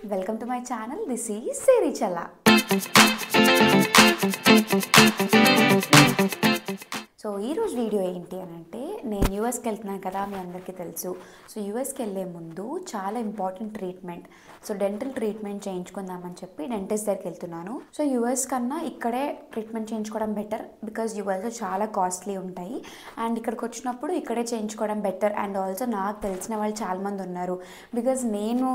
Welcome to my channel. This is Seri Challa. So ఈరోజు video ఏంటి అని అంటే, నేను యూఎస్కి వెళ్తున్నాను కదా, మీ అందరికీ తెలుసు. సో యూఎస్కి వెళ్ళే ముందు చాలా important treatment, so dental treatment చేయించుకుందామని చెప్పి డెంటిస్ట్ దగ్గరికి వెళ్తున్నాను. సో యూఎస్ కన్నా ఇక్కడే ట్రీట్మెంట్ చేయించుకోవడం బెటర్, బికాజ్ యూఎస్లో చాలా కాస్ట్లీ ఉంటాయి. అండ్ ఇక్కడికి వచ్చినప్పుడు ఇక్కడే చేయించుకోవడం బెటర్. అండ్ ఆల్సో నాకు తెలిసిన వాళ్ళు చాలామంది ఉన్నారు, బికాజ్ నేను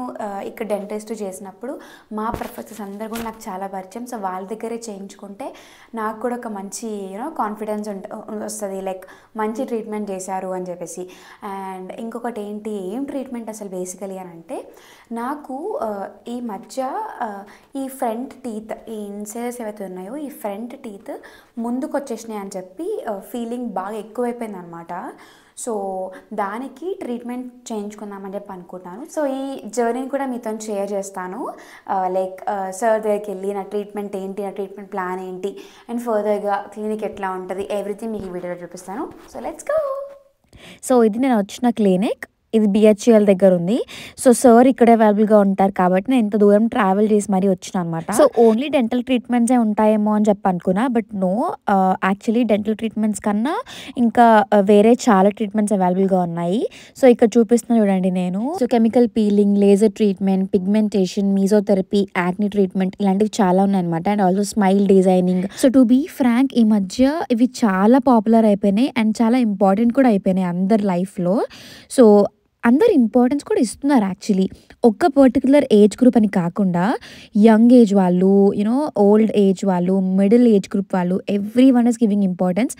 ఇక్కడ డెంటిస్ట్ చేసినప్పుడు మా ప్రొఫెసర్స్ అందరు కూడా నాకు చాలా పరిచయం. సో వాళ్ళ దగ్గరే చేయించుకుంటే నాకు కూడా ఒక మంచి కాన్ఫిడెన్స్ వస్తుంది, లైక్ మంచి ట్రీట్మెంట్ చేశారు అని చెప్పేసి. అండ్ ఇంకొకటి ఏంటి, ఏం ట్రీట్మెంట్ అసలు బేసికలీ అని అంటే, నాకు ఈ మధ్య ఈ ఫ్రంట్ టీత్, ఈ ఇన్సైజర్స్ ఏవైతే ఉన్నాయో ఈ ఫ్రంట్ టీత్ ముందుకు వచ్చేసినాయి అని చెప్పి ఫీలింగ్ బాగా ఎక్కువైపోయింది అనమాట. సో దానికి ట్రీట్మెంట్ చేయించుకుందామని చెప్పి అనుకుంటున్నాను. సో ఈ జర్నీని కూడా మీతో షేర్ చేస్తాను. లైక్ సార్ దగ్గరికి వెళ్ళి నా ట్రీట్మెంట్ ఏంటి, నా ట్రీట్మెంట్ ప్లాన్ ఏంటి, అండ్ ఫర్దర్గా క్లినిక్ ఎట్లా ఉంటుంది, ఎవ్రీథింగ్ మీకు ఈ వీడియోలో చూపిస్తాను. So let's go. సో ఇది నేను వచ్చిన క్లినిక్, ఇది బిహెచ్ఎల్ దగ్గర ఉంది. సో సార్ ఇక్కడ అవైలబుల్గా ఉంటారు కాబట్టి నేను ఇంత దూరం ట్రావెల్ చేసి మరీ వచ్చిన అనమాట. సో ఓన్లీ డెంటల్ ట్రీట్మెంట్సే ఉంటాయేమో అని చెప్పి అనుకున్నా, but no, actually dental treatments కన్నా ఇంకా వేరే చాలా ట్రీట్మెంట్స్ అవైలబుల్గా ఉన్నాయి. సో ఇక్కడ చూపిస్తున్నా చూడండి నేను. So chemical peeling, laser treatment, pigmentation, mesotherapy, acne treatment, ఇలాంటివి చాలా ఉన్నాయన్నమాట. And also smile designing. So to be frank, ఈ మధ్య ఇవి చాలా పాపులర్ అయిపోయినాయి అండ్ చాలా ఇంపార్టెంట్ కూడా అయిపోయినాయి అందరి లైఫ్లో. సో అందరు ఇంపార్టెన్స్ కూడా ఇస్తున్నారు యాక్చువల్లీ. ఒక్క పర్టికులర్ ఏజ్ గ్రూప్ అని కాకుండా యంగ్ ఏజ్ వాళ్ళు, ఓల్డ్ ఏజ్ వాళ్ళు, మిడిల్ ఏజ్ గ్రూప్ వాళ్ళు, everyone is giving importance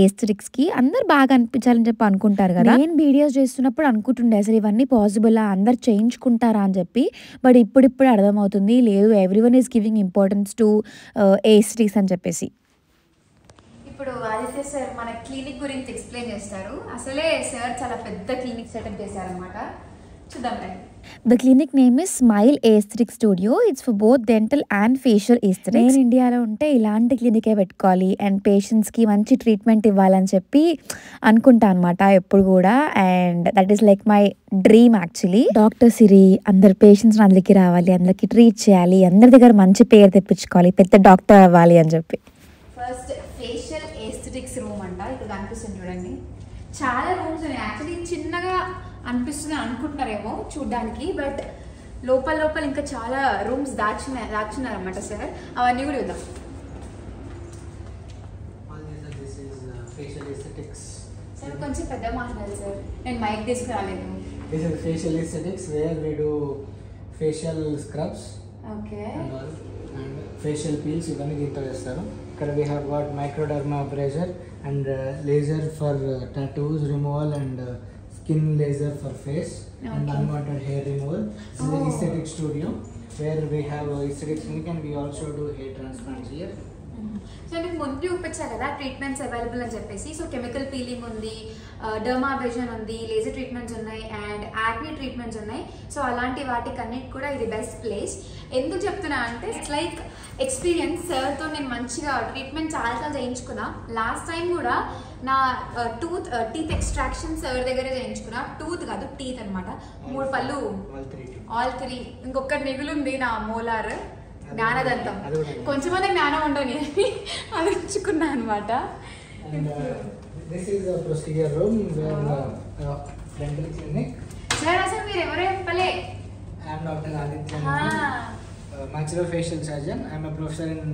ఏస్థెటిక్స్కి. అందరు బాగా అనిపించాలని చెప్పి అనుకుంటారు కదా. నేను వీడియోస్ చేస్తున్నప్పుడు అనుకుంటుండే అసలు ఇవన్నీ పాసిబుల్లా, అందరు చేయించుకుంటారా అని చెప్పి. బట్ ఇప్పుడిప్పుడు అర్థమవుతుంది, లేదు, every one is giving importance to aesthetics అని చెప్పేసి. ఇప్పుడు ఆదిత్య సార్ మన క్లినిక్ గురించి ఎక్స్ప్లెయిన్ చేస్తారు. అసలే సార్ చాలా పెద్ద క్లినిక్ సెటప్ చేశారనమాట. చూద్దాం రండి. The clinic name is Smile Aesthetic Studio. It's for both dental and facial aesthetics. నేను ఇండియాలో ఉంటే ఇలాంటి క్లినికే పెట్టుకోవాలి అండ్ పేషెంట్స్కి మంచి ట్రీట్మెంట్ ఇవ్వాలని చెప్పి అనుకుంటా అనమాట ఎప్పుడు కూడా. And that is like my dream actually. Doctor Siri, అందరు పేషెంట్స్ అందరికి రావాలి, అందరికి ట్రీట్ చేయాలి, అందరి దగ్గర మంచి పేరు తెప్పించుకోవాలి, పెద్ద డాక్టర్ అవ్వాలి అని చెప్పి. ఫస్ట్ ఫేషియల్ ఏస్థెటిక్స్ రూమ్ అంట. ఇక్కడ కనిపిస్తుంది చూడండి, చాలా రూమ్స్ ఉన్నాయి. యాక్చువల్లీ చిన్నగా అనిపిస్తుంది అనుకుంటున్నారేమో చూడ్డానికి, బట్ లోపల లోపల ఇంకా చాలా రూమ్స్ దాచున్నారన్నమాట సార్. అవన్నీ కూడా చూద్దాం. సార్ కొంచెం పెద్ద మాట్లాడాలి సార్, నేను మైక్ తీసుకురాలేదు. This is facial aesthetics where we do facial scrubs, okay, and facial peels. ఇవన్నీ దీంతో చేస్తారు. ఇక్కడ we have got microdermabrasion and laser for tattoos removal and skin laser for face and unwanted hair removal. This is an aesthetic studio where we have aesthetic clinic and we also do hair transplants here. So మీకు ముందు చూపించా కదా treatments available అని చెప్పేసి. So chemical peeling ఉంది, dermabrasion ఉంది, laser treatments ఉన్నాయి, and యాక్ని treatments ఉన్నాయి. సో అలాంటి వాటికన్నిటి కూడా ఇది బెస్ట్ ప్లేస్. ఎందుకు చెప్తున్నా అంటే, ఇట్స్ లైక్ ఎక్స్పీరియన్స్. సార్తో నేను మంచిగా ట్రీట్మెంట్ చాలా చేయించుకున్నా. లాస్ట్ టైం కూడా నా టీత్ ఎక్స్ట్రాక్షన్ సార్ దగ్గరే చేయించుకున్నా. టూత్ కాదు, టీత్ అనమాట. 3 పళ్ళు, ఆల్ 3. ఇంకొకటి మిగులుంది నా మోలార్, జ్ఞానదంతం. కొంచెమన్నా జ్ఞానం ఉండని అది ఉంచుకున్నా అనమాట. This is a procedure room where dental clinic. Sir అసలు మీరు ఎవరో చెప్పలే. I am Dr. Aditya, maxillofacial surgeon. I am a professor in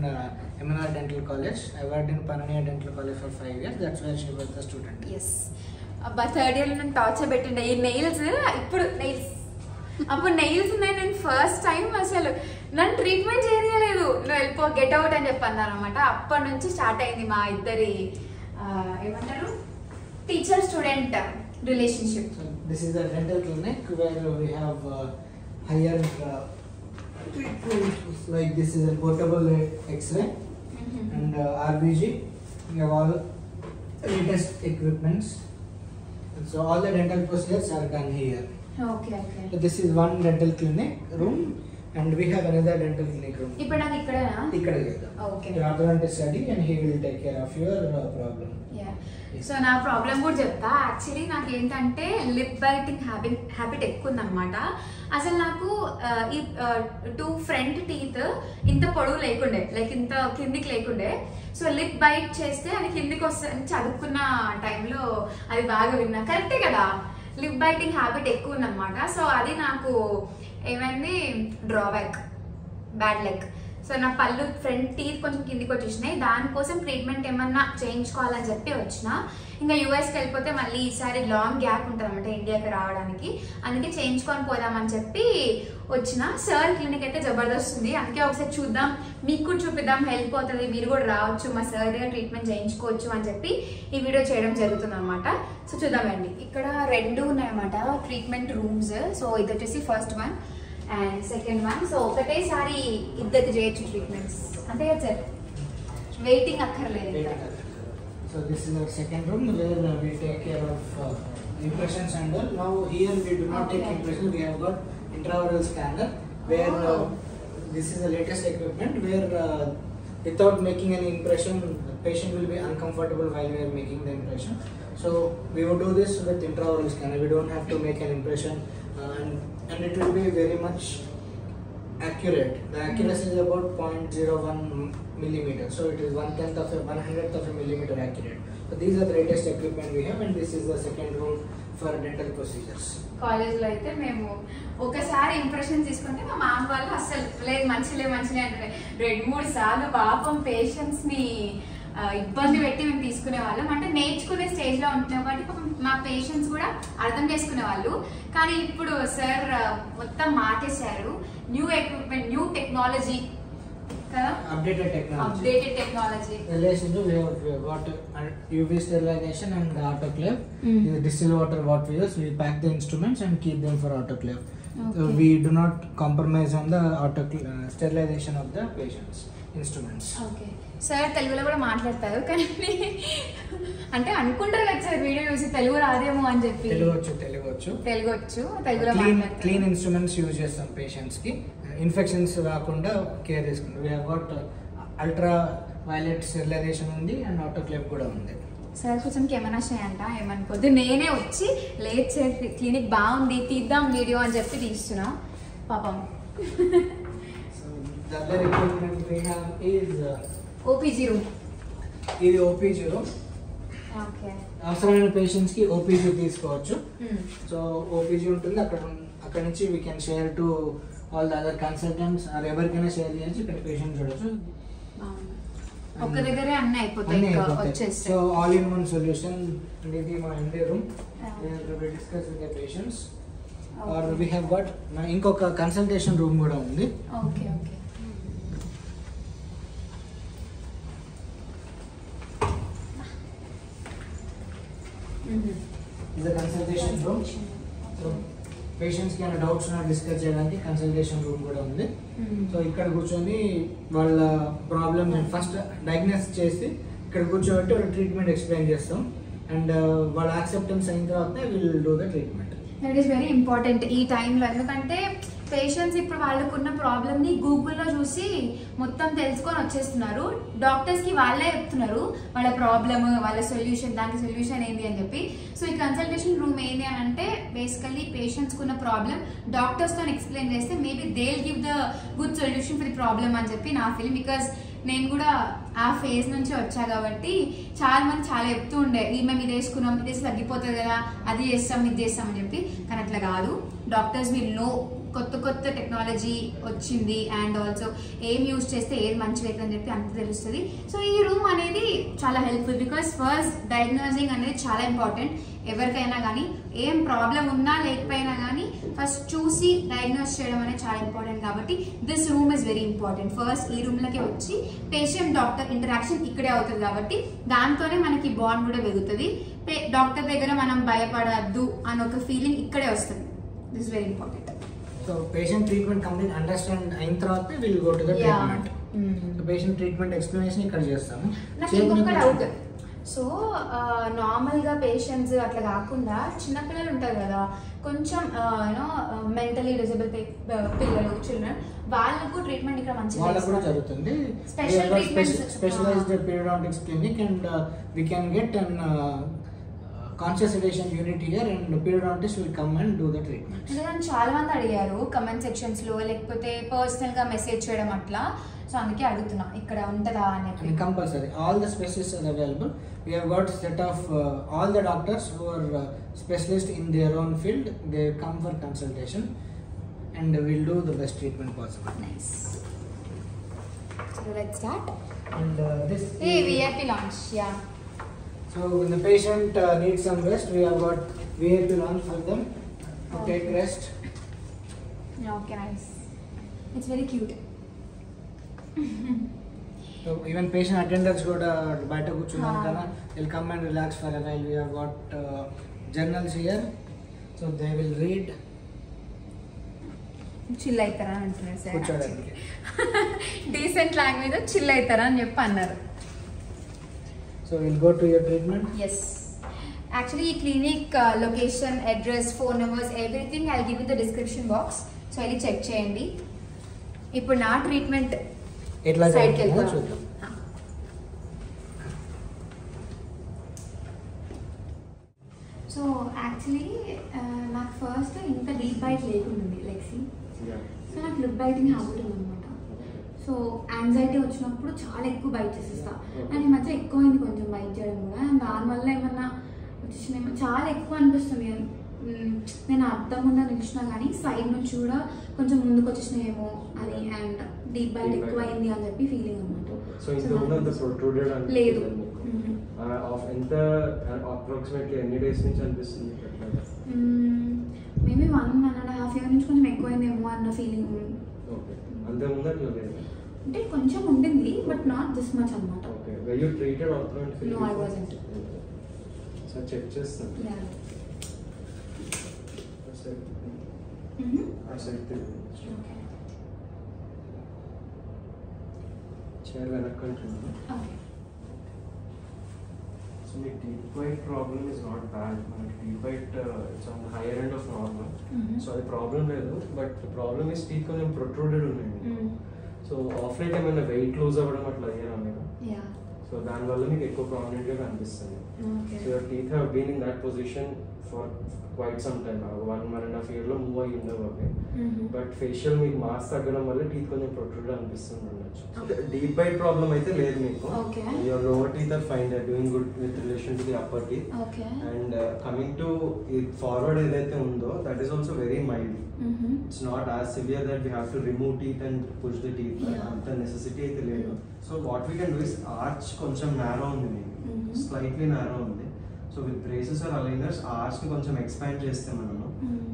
MNR Dental College. I worked in Panania Dental College for 5 years. That's where she was the student. Yes, అబ్బా 3rd ఇయర్లో నేను torture పెట్టిండే ఈ nails. ఇప్పుడు nails, అప్పుడు nails ఉన్నాయి. నేను first time అసలు నన్ను ట్రీట్మెంట్ చేయలేదు, నువ్వు వెళ్ళిపో, గెట్ అవుట్ అని చెప్పి అన్నారు అనమాట. అప్పటి నుంచి స్టార్ట్ అయింది మా ఇద్దరి ఏమంటారు, teacher student relationship. So this is a dental clinic where we have higher treatments like this is a portable X-ray and RBG. We have all latest equipments, and so all the dental procedures are done here. Okay okay. So this is one dental clinic room and we have another dental clinic room. ఇప్పుడు నాకు ఇక్కడేనా? ikkada cheyadam. Okay. Your orthodontist study and he will take care of your problem. Yeah. So నా problem కూడా చెప్తా. Actually నాకు ఏంటంటే lip biting habit ఎక్కువ ఉందన్నమాట. అసలు నాకు ఈ 2 ఫ్రంట్ టీత్ ఇంత పొడవు లేకుండే, లైక్ ఇంత కిందికి లేకుండే. సో లిప్ బైట్ చేస్తే అది కిందికి వస్తుంది చదువుకున్న టైంలో అది బాగా విన్నా. కరెక్టే కదా, లిప్ బైటింగ్ హ్యాబిట్ ఎక్కువ ఉందన్నమాట. సో అది నాకు ఏమైంది డ్రాబ్యాక్, బ్యాడ్ లక్. సో నా పళ్ళు ఫ్రంట్ టీత్ కొంచెం కిందికి వచ్చేసినాయి. దానికోసం ట్రీట్మెంట్ ఏమన్నా చేయించుకోవాలని చెప్పి వచ్చిన. ఇంకా యూఎస్కి వెళ్ళిపోతే మళ్ళీ ఈసారి లాంగ్ గ్యాప్ ఉంటుంది అన్నమాట ఇండియాకి రావడానికి. అందుకే చేయించుకొని పోదామని చెప్పి వచ్చిన. సార్ క్లినిక్ అయితే జబర్దస్త్ ఉంది, అందుకే ఒకసారి చూద్దాం, మీకు కూడా చూపిద్దాం, హెల్ప్ అవుతుంది, మీరు కూడా రావచ్చు, మా సార్ దగ్గర ట్రీట్మెంట్ చేయించుకోవచ్చు అని చెప్పి ఈ వీడియో చేయడం జరుగుతుంది అనమాట. సో చూద్దామండి. ఇక్కడ 2 ఉన్నాయన్నమాట ట్రీట్మెంట్ రూమ్స్. సో ఇది వచ్చేసి first one and second one. So ఒకటేసారి ఇద్దరికి చేయొచ్చు ట్రీట్మెంట్స్, అంతే కదా సార్, వెయిటింగ్ అక్కర్లేదు. So this is our second room where we take care of impressions and all. Now here we do not take impressions. We have got intraoral scanner where this is the latest equipment where without making any impression, the patient will be uncomfortable while we are making the impression. So we will do this with intraoral scanner. We don't have to make an impression and it will be very much accurate. The accuracy is about 0.01 millimeter. So it is 1/100th of a millimeter accurate. So these are the latest equipment we have, and this is the second room for dental procedures. కాలేజ్లో అయితే మేము ఒకసారి impression తీసుకుంటే మా మామ వాళ్ళు అసలు లేదు మంచిలే అంటారు. 2-3 సార్లు పాపం పేషెంట్స్ని ఇబ్బంది పెట్టి మేము తీసుకునే వాళ్ళం. అంటే నేర్చుకునే స్టేజ్లో ఉంటున్నాం కాబట్టి మా పేషెంట్స్ కూడా అర్థం చేసుకునే వాళ్ళు. కానీ ఇప్పుడు సార్ మొత్తం మార్చేశారు, న్యూ ఎక్విప్మెంట్, న్యూ టెక్నాలజీ కదా, Updated technology. Relation to we have got UV sterilization and autoclave. The distilled water what we use, we pack the instruments and keep them for autoclave. We do not compromise on the sterilization of the patients instruments. Okay. Sir తెలుగులో కూడా మాట్లాడతారు కానీ అంటే అనుకుంటారు కదా sir video చూసి తెలుగు రాదేమో అని చెప్పి. తెలుగులో క్లీన్ ఇన్స్ట్రుమెంట్స్ యూజ్ చేస్తాం పేషెంట్స్ కి, ఇన్ఫెక్షన్స్ రాకుండా కేర్ తీసుకుంటాం. We have got ultra violet sterilization ఉంది అండ్ ఆటోక్లేవ్ కూడా ఉంది. సార్ కొంచెం కెమెరా చేయంట ఏమనుకోద్దు, నేనే వచ్చి లేట్ చేసి క్లినిక్ బాగుంది తీద్దాం వీడియో అని చెప్పి తీస్తున్నా పాపం. The other equipment we have is OPG room. ఇది ఓపీజీ రూమ్. ఓకే. అవసరమైన పేషెంట్స్ కి ఓపీజీ తీసుకోవచ్చు. సో ఓపీజీ ఉంటుంది, అక్కడ నుంచి we can share to all the other consultants or ఎవరికైనా షేర్ చేయొచ్చు. ఇక్కడ పేషెంట్ చూడొచ్చు, ఒక దగ్గరే అన్నీ అయిపోతాయి. So all in one solution. ఇది మా MT room, discuss with the patients. Or we have got ఇంకొక కన్సల్టేషన్ రూమ్ కూడా ఉంది. Okay okay. ఇది కన్సల్టేషన్ రూమ్. సో పేషెంట్స్ కి ఏమైనా డౌట్స్ ఉన్నా డిస్కస్ చేయడానికి కన్సల్టేషన్ రూమ్ కూడా ఉంది. సో ఇక్కడ కూర్చొని వాళ్ళ ప్రాబ్లమ్ ఫస్ట్ డయాగ్నోస్ చేసి ఇక్కడ కూర్చోబెట్టి వాళ్ళ ట్రీట్మెంట్ ఎక్స్ప్లెయిన్ చేస్తాం అండ్ వాళ్ళ యాక్సెప్టెన్స్ అయిన తర్వాత will do the treatment. That is very important ఈ టైంలో, ఎందుకంటే పేషెంట్స్ ఇప్పుడు వాళ్ళకున్న ప్రాబ్లమ్ని గూగుల్లో చూసి మొత్తం తెలుసుకొని వచ్చేస్తున్నారు. డాక్టర్స్కి వాళ్ళే చెప్తున్నారు వాళ్ళ ప్రాబ్లమ్, వాళ్ళ సొల్యూషన్, దానికి సొల్యూషన్ ఏంటి అని చెప్పి. సో ఈ కన్సల్టేషన్ రూమ్ ఏంటి అని అంటే బేసికలీ పేషెంట్స్కి ఉన్న ప్రాబ్లమ్ డాక్టర్స్తో ఎక్స్ప్లెయిన్ చేస్తే maybe they will give the good solution for the problem అని చెప్పి నా ఫీలింగ్. బికాస్ నేను కూడా ఆ ఫేజ్ నుంచి వచ్చా కాబట్టి చాలా మంది చాలా చెప్తూ ఉండే మేము ఇది వేసుకున్నాం, ఇది వేసి తగ్గిపోతుంది కదా, అది చేస్తాం ఇది చేస్తాం అని చెప్పి. కానీ అట్లా కాదు, డాక్టర్స్ విల్ నో కొత్త టెక్నాలజీ వచ్చింది అండ్ ఆల్సో ఏం యూజ్ చేస్తే ఏది మంచిగా అవుతుంది అని చెప్పి అంత తెలుస్తుంది. సో ఈ రూమ్ అనేది చాలా హెల్ప్ఫుల్ బికాస్ ఫస్ట్ డయాగ్నోజింగ్ అనేది చాలా ఇంపార్టెంట్. ఎవరికైనా కానీ ఏం ప్రాబ్లం ఉన్నా లేకపోయినా కానీ ఫస్ట్ చూసి డయాగ్నోస్ చేయడం అనేది చాలా ఇంపార్టెంట్. కాబట్టి this room is very important. First ఈ రూమ్లోకి వచ్చి పేషెంట్ డాక్టర్ ఇంటరాక్షన్ ఇక్కడే అవుతుంది కాబట్టి దాంతోనే మనకి బాండ్ కూడా పెరుగుతుంది. డాక్టర్ దగ్గర మనం భయపడద్దు అని ఒక ఫీలింగ్ ఇక్కడే వస్తుంది. This is very important. So patient treatment complete understand అయిన తర్వాత will go to the treatment. So patient treatment explanation ఇక్కడ చేస్తాము. నాకు ఇంకొక డౌట్, సో నార్మల్గా పేషెంట్స్ అట్లా కాకుండా చిన్నపిల్లలు ఉంటారు కదా, కొంచెం యూనో మెంటలీ డిజేబుల్ పిల్లలు, చిల్డ్రన్, వాళ్ళకు ట్రీట్మెంట్ ఇక్కడ మంచిగా కూడా జరుగుతుంది. Specialised paediatrics clinic and we can get an conscious sedation unit here, and periodontist will come and do the treatment. ఎందుకంటే చాలా మంది అడిగారు కమెంట్ సెక్షన్స్లో, లేకపోతే పర్సనల్గా మెసేజ్ చేయడం అట్లా. సో అందుకే అడుగుతున్నా ఇక్కడ ఉంటుందా అనేది. And compulsory, all the specialists are available. We have got set of all the doctors who are specialists in their own field. They come for consultation, and we'll do the best treatment possible. Nice. So let's start. And this. Hey, VIP launch, yeah. So when the patient needs some rest, we have got VIP lounge for them to take rest. Okay, nice. It's very cute. So even patient attendants కూడా బయట కూర్చున్నాం కదా, they'll come and relax for a while. We have got journals here, so they will read. Chill అవుతారా అని అంటున్నారు sir. కూర్చోడానికి decent language chill అవుతారా అని చెప్పి అన్నారు. So we'll go to your treatment. Yes, actually ఈ clinic location, address, phone numbers, everything I give you the description box. So వెళ్ళి చెక్ చేయండి. ఇప్పుడు నా ట్రీట్మెంట్ ఎట్లా సైడ్కి జరుగుతుందో వెళ్తాం. చూద్దాం. సో యాక్చువల్లీ నాకు ఫస్ట్ ఇంత డీప్ బైట్ లేకుండింది లెక్సీ. సో నాకు లిప్ బైటింగ్ హ్యాబిట్ ఉందన్నమాట. సో యాంగ్జైటీ వచ్చినప్పుడు చాలా ఎక్కువ బైట్ చేసేస్తా. అండ్ ఈ మధ్య ఎక్కువైంది కొంచెం బైట్ చేయడం కూడా. అండ్ దానివల్ల ఏమన్నా వచ్చేసిన చాలా ఎక్కువ అనిపిస్తుంది. నేను అర్థం ఉందా నిలిచినా కానీ సైడ్ నుంచి కూడా కొంచెం ముందుకు వచ్చేసినాయేమో అని, అండ్ డీప్ బైట్ ఎక్కువైంది అని చెప్పి ఫీలింగ్ అనమాట. సో ఇంత ప్రొట్రూడెడ్ అని లేదు. ఎంత అప్రాక్సిమేట్లీ ఎన్ని డేస్ నుంచి అనిపిస్తుంది? మేబీ 1.5 year నుంచి కొంచెం ఎక్కువైందేమో అన్న ఫీలింగ్. ఓకే, అంతే ఉందా లేదు? అంటే కొంచెం ఉండింది, బట్ నాట్ దిస్ మచ్ అనమాట. Okay, were you treated orthodontic? No, I wasn't. So check చేస్తాను. Yeah. Okay. చైర్ వెనక్కంటున్నాను. Okay. సో మీ deep bite problem is not bad. మనకి deep bite it's on the higher end of normal. So అది problem లేదు, but problem is teeth కొంచెం protruded ఉన్నాయండి. So of late ఏమైనా weight lose అవ్వడం అట్లా అయ్యారా మీరు? Yeah. సో దానివల్ల మీకు ఎక్కువ ప్రామినెంట్గా కనిపిస్తుంది. Okay. So your teeth have been in that position for quite some time. 1.5 year move అయ్యి ఉండవు అవి. బట్ ఫేషియల్ మీకు మాస్ తగ్గడం వల్ల టీత్ కొంచెం ప్రొట్రూడ్ అనిపిస్తుంది ఉండొచ్చు. డీప్ బైట్ ప్రాబ్లం అయితే లేదు మీకు. Okay. Your lower teeth are fine, they are doing good with relation to the upper teeth. Okay. And coming to forward ఏదైతే ఉందో that is also very mild. It's not as severe that we have to remove teeth and push the teeth. అంత necessity అయితే లేదు. So what we can do is arch కొంచెం narrow ఉంది మీకు, slightly narrow ఉంది. So with braces or aligners arch ని కొంచెం expand చేస్తే మనము,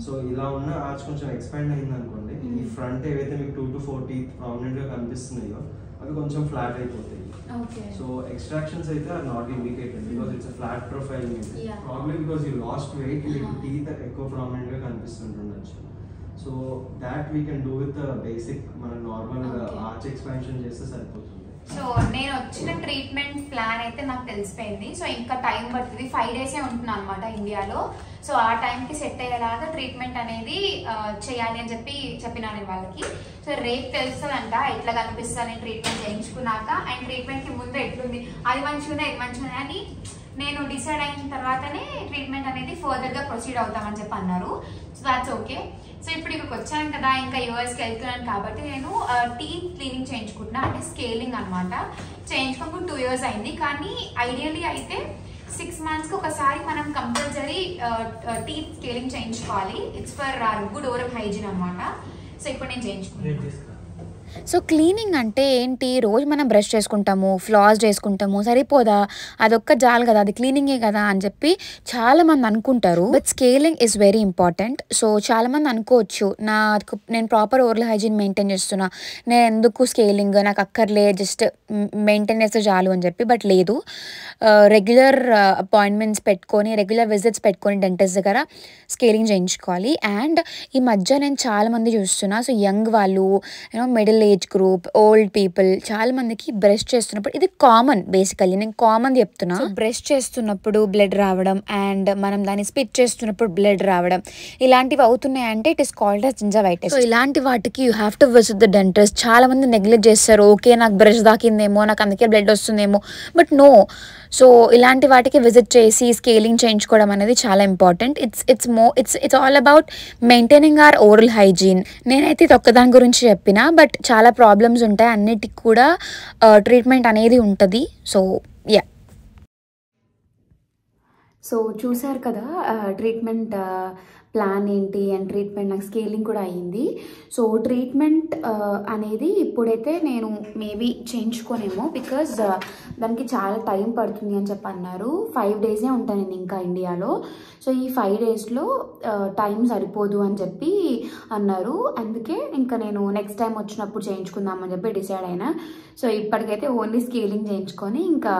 సో ఇలా ఉన్న ఆర్చ్ కొంచెం ఎక్స్పాండ్ అయింది అనుకోండి, ఈ ఫ్రంట్ ఏవైతే మీకు 2 to 4 teeth ప్రామినెంట్ గా కనిపిస్తున్నాయో అవి కొంచెం ఫ్లాట్ అయిపోతాయి. Okay. సో ఎక్స్ట్రాక్షన్స్ అయితే are not indicated because it's a flat profile. Yeah. Problem because you lost weight, మీకు టీత్ ఎక్కువ ప్రామినెంట్ గా కనిపిస్తుండొచ్చు. So that we can do with basic మన నార్మల్ ఆర్చ్ ఎక్స్పాన్షన్ చేస్తే సరిపోతుంది. సో నేను వచ్చిన ట్రీట్మెంట్ ప్లాన్ అయితే నాకు తెలిసిపోయింది. సో ఇంకా టైం పడుతుంది, 5 days ఉంటున్నాను అనమాట ఇండియాలో. సో ఆ టైంకి సెట్ అయ్యేలాగా ట్రీట్మెంట్ అనేది చేయాలి అని చెప్పినా నేను వాళ్ళకి. సో రేపు తెలుస్తుందంట ఎట్లా కనిపిస్తుంది ట్రీట్మెంట్ చేయించుకున్నాక. అండ్ ట్రీట్మెంట్కి ముందు ఎట్లుంది, అది మంచిగా ఇది మంచిగా అని నేను డిసైడ్ అయిన తర్వాతనే ట్రీట్మెంట్ అనేది ఫర్దర్గా ప్రొసీడ్ అవుతామని చెప్పి అన్నారు. So that's okay. సో ఇప్పుడు ఇక్కడికి వచ్చాను కదా, ఇంకా యూఎస్కి వెళ్తున్నాను కాబట్టి నేను టీత్ క్లీనింగ్ చేయించుకుంటున్నా, అంటే స్కేలింగ్ అనమాట. చేయించుకోకుండా 2 years అయింది. కానీ ఐడియల్లీ అయితే 6 monthsకి ఒకసారి మనం కంపల్సరీ టీత్ స్కేలింగ్ చేయించుకోవాలి. It's for good oral hygiene అనమాట. సో ఇప్పుడు నేను చేయించుకుంటాను. సో క్లీనింగ్ అంటే ఏంటి? రోజు మనం బ్రష్ చేసుకుంటాము, ఫ్లాస్ చేసుకుంటాము, సరిపోదా? అదొక్క జాలు కదా, అది క్లీనింగే కదా అని చెప్పి చాలామంది అనుకుంటారు. But scaling is very important. So చాలామంది అనుకోవచ్చు నేను ప్రాపర్ ఓరల్ హైజీన్ మెయింటైన్ చేస్తున్నా, నేను ఎందుకు స్కేలింగ్, నాకు అక్కర్లే, జస్ట్ మెయింటైన్ చేస్తే చాలు అని చెప్పి. బట్ లేదు, రెగ్యులర్ అపాయింట్మెంట్స్ పెట్టుకొని, రెగ్యులర్ విజిట్స్ పెట్టుకొని డెంటిస్ట్ దగ్గర స్కేలింగ్ చేయించుకోవాలి. అండ్ ఈ మధ్య నేను చాలామంది చూస్తున్నా, సో యంగ్ వాళ్ళు, middle age group, old people చాలా మందికి బ్రష్ చేస్తున్నప్పుడు ఇది కామన్. బేసికల్లీ నేను కామన్ చెప్తున్నా. బ్రష్ చేస్తున్నప్పుడు బ్లడ్ రావడం అండ్ మనం దాన్ని స్పిట్ చేస్తున్నప్పుడు బ్లడ్ రావడం ఇలాంటివి అవుతున్నాయి అంటే it is called as gingivitis. So ఇలాంటి వాటికి you have to visit the dentist. చాలా మంది నెగ్లెక్ట్ చేస్తారు. ఓకే నాకు బ్రష్ దాకిందేమో, నాకు అందుకే బ్లడ్ వస్తుందేమో, బట్ నో. సో ఇలాంటి వాటికి విజిట్ చేసి స్కేలింగ్ చేయించుకోవడం అనేది చాలా important. It's all about maintaining our oral hygiene. నేనైతే ఇది ఒక్కదాని గురించి చెప్పిన, బట్ చాలా ప్రాబ్లమ్స్ ఉంటాయి. అన్నిటికి కూడా ట్రీట్మెంట్ అనేది ఉంటుంది. So yeah. సో చూసారు కదా ట్రీట్మెంట్ ప్లాన్ ఏంటి అండ్ ట్రీట్మెంట్ నాకు స్కేలింగ్ కూడా అయ్యింది. సో ట్రీట్మెంట్ అనేది ఇప్పుడైతే నేను మేబీ చేయించుకోనేమో, బికాజ్ దానికి చాలా టైం పడుతుంది అని చెప్పి అన్నారు. 5 days ఉంటాను నేను ఇంకా ఇండియాలో. సో ఈ 5 daysలో టైం సరిపోదు అని చెప్పి అన్నారు. అందుకే ఇంకా నేను నెక్స్ట్ టైం వచ్చినప్పుడు చేయించుకుందామని చెప్పి డిసైడ్ అయినా. సో ఇప్పటికైతే ఓన్లీ స్కేలింగ్ చేయించుకొని ఇంకా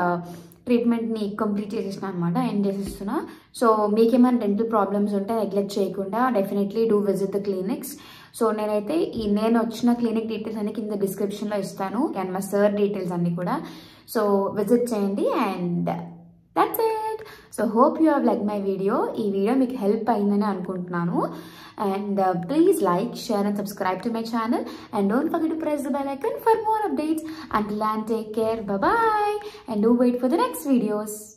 ట్రీట్మెంట్ని కంప్లీట్ చేసేసిన అనమాట, ఎండ్ చేసేస్తున్నా. సో మీకేమైనా డెంటల్ ప్రాబ్లమ్స్ ఉంటే నెగ్లెక్ట్ చేయకుండా definitely do visit the clinics. So నేనైతే నేను వచ్చిన క్లినిక్ డీటెయిల్స్ అన్ని కింద డిస్క్రిప్షన్లో ఇస్తాను అండ్ మా సార్ డీటెయిల్స్ అన్ని కూడా. సో విజిట్ చేయండి and that's it. So hope you have like my video. ఈ వీడియో మీకు హెల్ప్ అయిందని అనుకుంటున్నాను. And please like, share and subscribe to my channel. And don't forget to press the bell icon for more updates. Until then, take care. Bye-bye. And do wait for the next videos.